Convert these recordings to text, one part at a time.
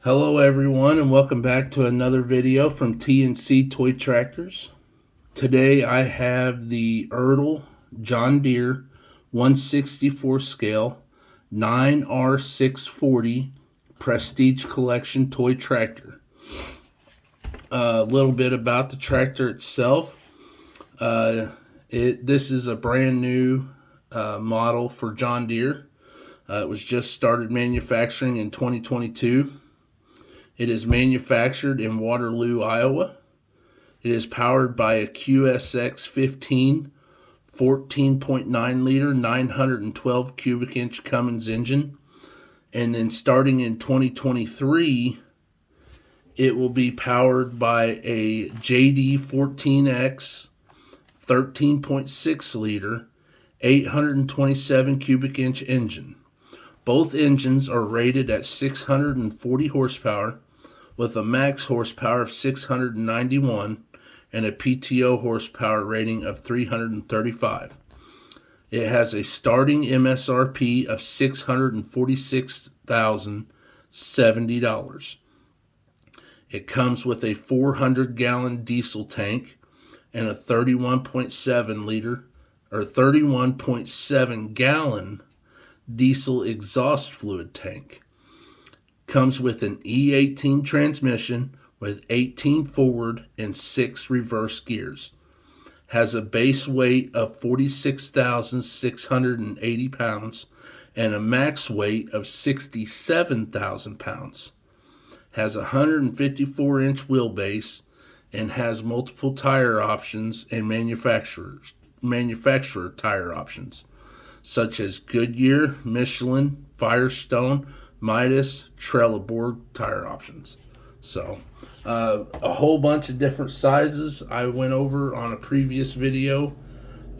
Hello everyone, and welcome back to another video from T&C Toy Tractors. Today I have the Ertl John Deere 164 scale 9R640 Prestige Collection Toy Tractor. A little bit about the tractor itself. This is a brand new model for John Deere. It was just started manufacturing in 2022. It is manufactured in Waterloo, Iowa. It is powered by a QSX 15 14.9 liter 912 cubic inch Cummins engine. And then starting in 2023, it will be powered by a JD 14X 13.6 liter 827 cubic inch engine. Both engines are rated at 640 horsepower with a max horsepower of 691 and a PTO horsepower rating of 335. It has a starting MSRP of $646,070. It comes with a 400-gallon diesel tank and a 31.7 gallon diesel exhaust fluid tank. Comes with an E18 transmission with 18 forward and 6 reverse gears. Has a base weight of 46,680 pounds and a max weight of 67,000 pounds. Has a 154-inch wheelbase and has multiple tire options and manufacturer tire options, such as Goodyear, Michelin, Firestone, Midas, Trelleborg tire options. So a whole bunch of different sizes I went over on a previous video.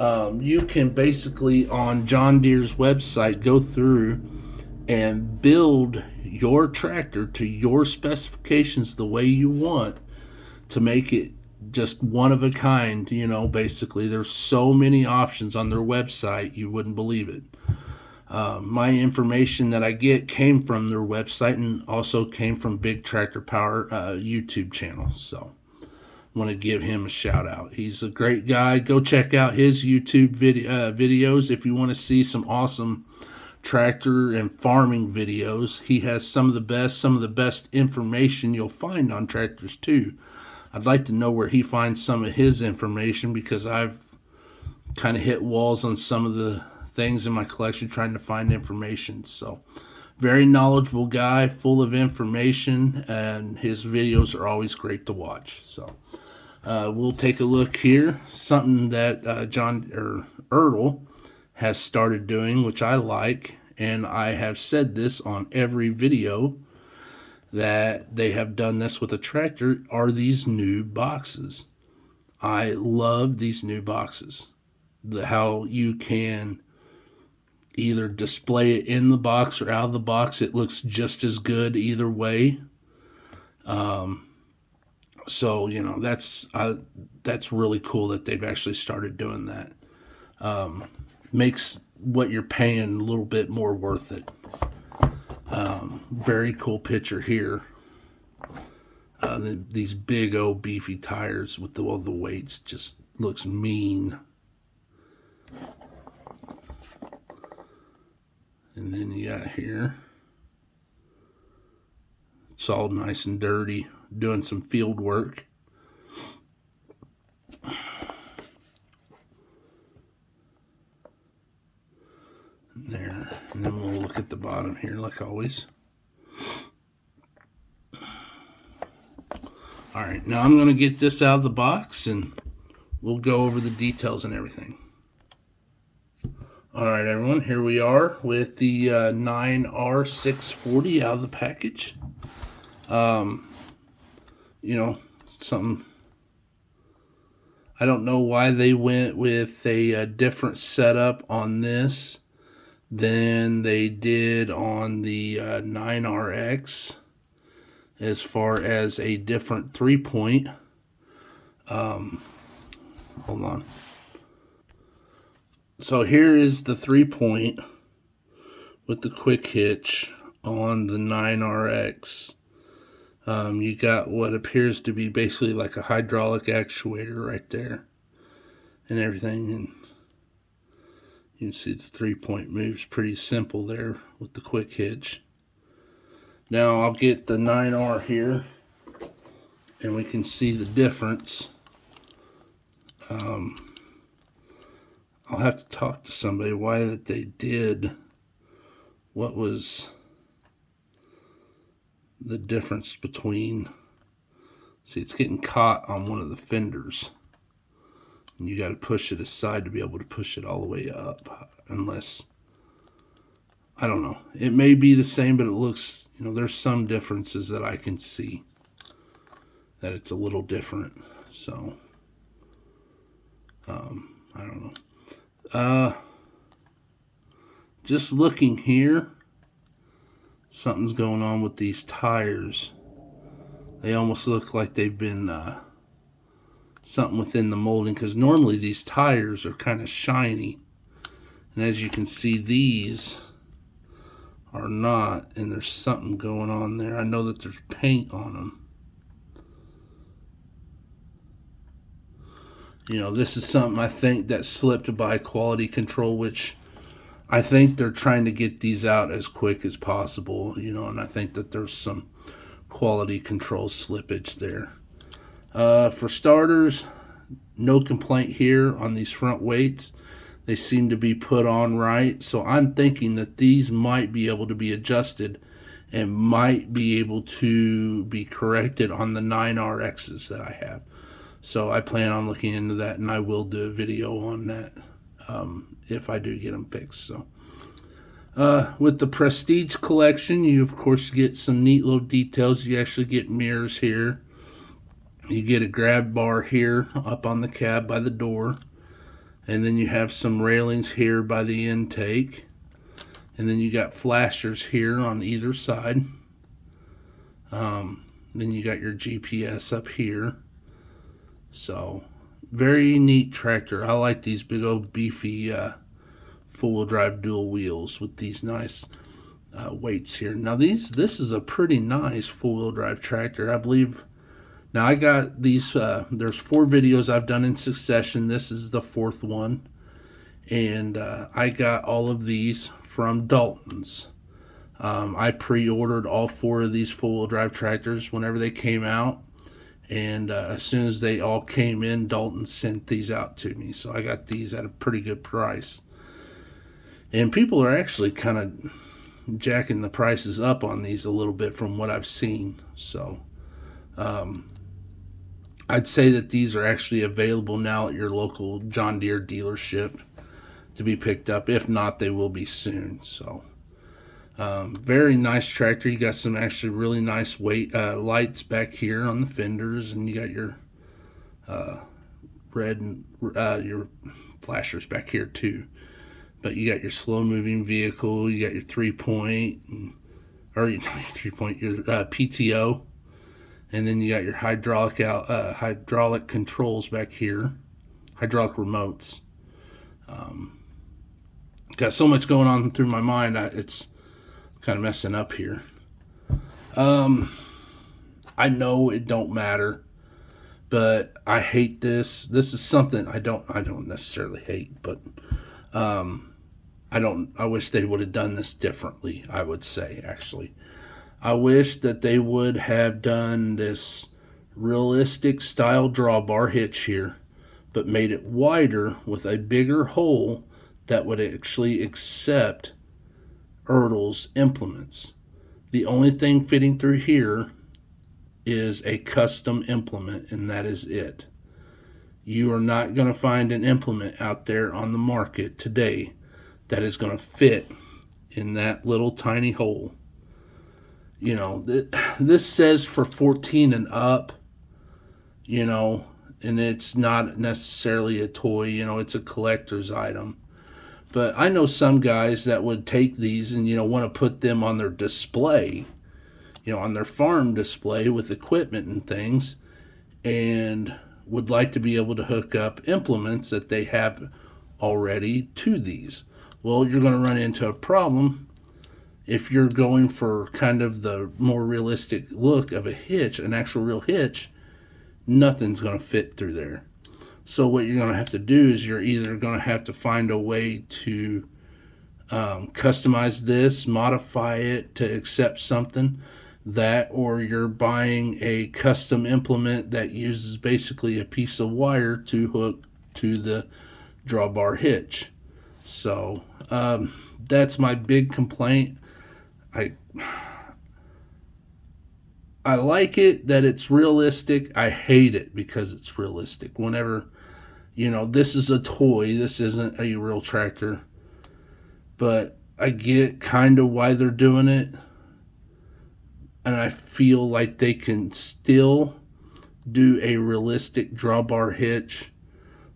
You can basically on John Deere's website go through and build your tractor to your specifications the way you want to make it just one of a kind. Basically there's so many options on their website you wouldn't believe it. My information that I get came from their website and also came from Big Tractor Power YouTube channel. So I want to give him a shout out. He's a great guy. Go check out his YouTube videos if you want to see some awesome tractor and farming videos. He has some of the best information you'll find on tractors too. I'd like to know where he finds some of his information because I've kind of hit walls on some of the things in my collection trying to find information. So very knowledgeable guy, full of information, and his videos are always great to watch. So we'll take a look here. Something that Ertl has started doing, which I like, and I have said this on every video that they have done this with a tractor, are these new boxes. I love these new boxes. How you can either display it in the box or out of the box. It looks just as good either way. So that's really cool that they've actually started doing that. Makes what you're paying a little bit more worth it. Very cool picture here. These big old beefy tires with all the weights just looks mean. And then you got here, it's all nice and dirty, doing some field work. There, and then we'll look at the bottom here like always. Alright, now I'm going to get this out of the box and we'll go over the details and everything. Alright everyone, here we are with the 9R640 out of the package. Something, I don't know why they went with a different setup on this than they did on the 9RX as far as a different 3-point. Hold on. So here is the 3-point with the quick hitch on the 9RX. You got what appears to be basically like a hydraulic actuator right there and everything. And you can see the 3-point move's pretty simple there with the quick hitch. Now I'll get the 9R here and we can see the difference. I'll have to talk to somebody why that they did, what was the difference between, see, it's getting caught on one of the fenders and you got to push it aside to be able to push it all the way up, unless, I don't know, it may be the same, but it looks, you know, there's some differences that I can see that it's a little different. So I don't know. Just looking here, something's going on with these tires. They almost look like they've been something within the molding, because normally these tires are kind of shiny, and as you can see, these are not, and there's something going on there. I know that there's paint on them. You know, this is something I think that slipped by quality control, which I think they're trying to get these out as quick as possible, you know, and I think that there's some quality control slippage there. For starters, no complaint here on these front weights. They seem to be put on right, so I'm thinking that these might be able to be adjusted and might be able to be corrected on the 9RXs that I have. So I plan on looking into that, and I will do a video on that if I do get them fixed. So with the Prestige collection, you of course get some neat little details. You actually get mirrors here. You get a grab bar here up on the cab by the door, and then you have some railings here by the intake, and then you got flashers here on either side. Then you got your GPS up here. So very neat tractor. I like these big old beefy four-wheel drive dual wheels with these nice weights here. Now this is a pretty nice four-wheel drive tractor, I believe. Now I got these, there's 4 videos I've done in succession. This is the 4th one. And I got all of these from Dalton's. I pre-ordered all 4 of these four-wheel drive tractors whenever they came out. And as soon as they all came in, Dalton sent these out to me. So I got these at a pretty good price. And people are actually kind of jacking the prices up on these a little bit from what I've seen. So I'd say that these are actually available now at your local John Deere dealership to be picked up. If not, they will be soon. So very nice tractor. You got some actually really nice lights back here on the fenders, and you got your red and your flashers back here too. But you got your slow moving vehicle, you got your 3-point, or your PTO, and then you got your hydraulic controls back here, hydraulic remotes. Got so much going on through my mind, it's kind of messing up here. I know it don't matter, but I hate this. This is something I don't necessarily hate, but I wish they would have done this differently, I would say, actually. I wish that they would have done this realistic style drawbar hitch here, but made it wider with a bigger hole that would actually accept Ertl's implements. The only thing fitting through here is a custom implement, and that is it. You are not going to find an implement out there on the market today that is going to fit in that little tiny hole. You know, this says for 14 and up, you know, and it's not necessarily a toy, you know, it's a collector's item. But I know some guys that would take these and, you know, want to put them on their display, you know, on their farm display with equipment and things, and would like to be able to hook up implements that they have already to these. Well, you're going to run into a problem if you're going for kind of the more realistic look of a hitch, an actual real hitch, nothing's going to fit through there. So what you're going to have to do is you're either going to have to find a way to customize this, modify it to accept something that, or you're buying a custom implement that uses basically a piece of wire to hook to the drawbar hitch. So that's my big complaint. I like it that it's realistic. I hate it because it's realistic. Whenever, this is a toy, this isn't a real tractor. But I get kind of why they're doing it. And I feel like they can still do a realistic drawbar hitch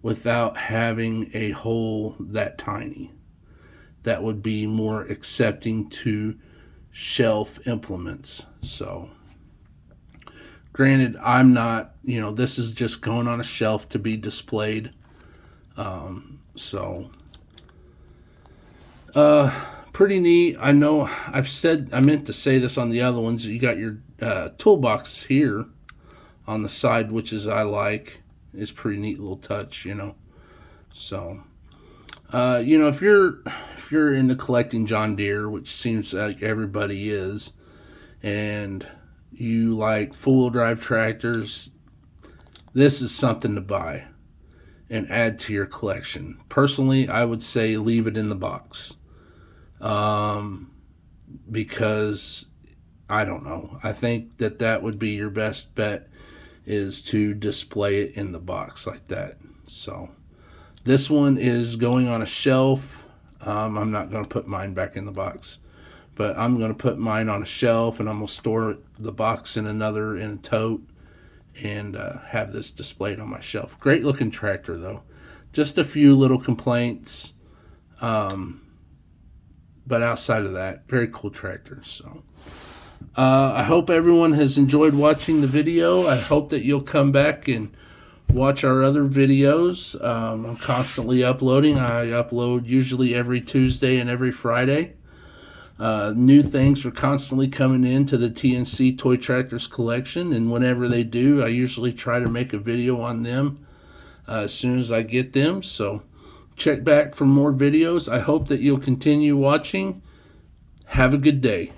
without having a hole that tiny. That would be more accepting to shelf implements. So, granted, I'm not, this is just going on a shelf to be displayed. Pretty neat. I know I meant to say this on the other ones. You got your toolbox here on the side, which is I like. It's pretty neat little touch, So, if you're into collecting John Deere, which seems like everybody is, and you like four-wheel drive tractors, this is something to buy and add to your collection. Personally, I would say leave it in the box. Because I don't know. I think that would be your best bet, is to display it in the box like that. So this one is going on a shelf. I'm not going to put mine back in the box, but I'm going to put mine on a shelf, and I'm going to store the box in a tote, and have this displayed on my shelf. Great looking tractor though. Just a few little complaints. But outside of that, very cool tractor. So I hope everyone has enjoyed watching the video. I hope that you'll come back and watch our other videos. I'm constantly uploading. I upload usually every Tuesday and every Friday. New things are constantly coming into the TNC Toy Tractors collection, and whenever they do, I usually try to make a video on them as soon as I get them. So check back for more videos. I hope that you'll continue watching. Have a good day.